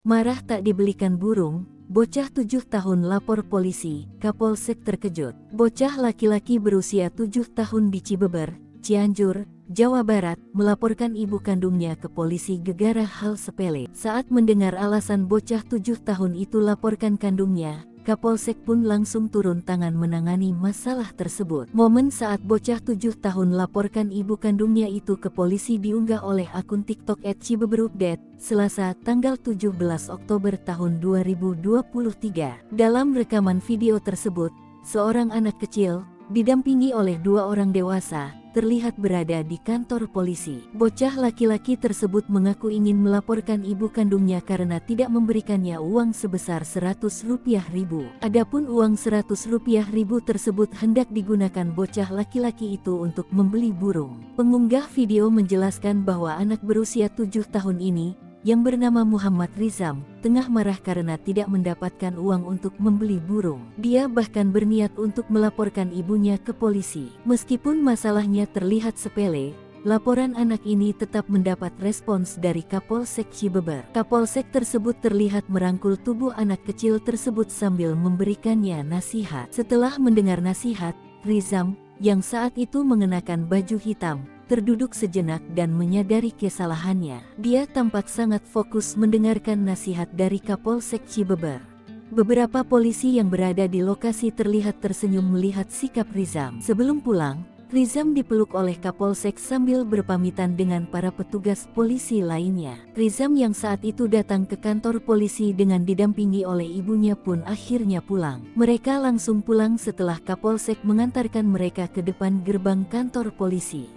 Marah tak dibelikan burung, bocah 7 tahun lapor polisi, Kapolsek terkejut. Bocah laki-laki berusia 7 tahun di Cibeber, Cianjur, Jawa Barat, melaporkan ibu kandungnya ke polisi gegara hal sepele. Saat mendengar alasan bocah 7 tahun itu laporkan kandungnya, Kapolsek pun langsung turun tangan menangani masalah tersebut. Momen saat bocah 7 tahun laporkan ibu kandungnya itu ke polisi diunggah oleh akun TikTok @cibeberupdate, Selasa, tanggal 17 Oktober tahun 2023. Dalam rekaman video tersebut, seorang anak kecil, didampingi oleh 2 orang dewasa, terlihat berada di kantor polisi. Bocah laki-laki tersebut mengaku ingin melaporkan ibu kandungnya karena tidak memberikannya uang sebesar Rp100.000. Adapun uang Rp100.000 tersebut hendak digunakan bocah laki-laki itu untuk membeli burung. Pengunggah video menjelaskan bahwa anak berusia 7 tahun ini, yang bernama Muhammad Rizam, tengah marah karena tidak mendapatkan uang untuk membeli burung. Dia bahkan berniat untuk melaporkan ibunya ke polisi. Meskipun masalahnya terlihat sepele, laporan anak ini tetap mendapat respons dari Kapolsek Cibeber. Kapolsek tersebut terlihat merangkul tubuh anak kecil tersebut sambil memberikannya nasihat. Setelah mendengar nasihat, Rizam, yang saat itu mengenakan baju hitam, terduduk sejenak dan menyadari kesalahannya. Dia tampak sangat fokus mendengarkan nasihat dari Kapolsek Cibeber. Beberapa polisi yang berada di lokasi terlihat tersenyum melihat sikap Rizam. Sebelum pulang, Rizam dipeluk oleh Kapolsek sambil berpamitan dengan para petugas polisi lainnya. Rizam yang saat itu datang ke kantor polisi dengan didampingi oleh ibunya pun akhirnya pulang. Mereka langsung pulang setelah Kapolsek mengantarkan mereka ke depan gerbang kantor polisi.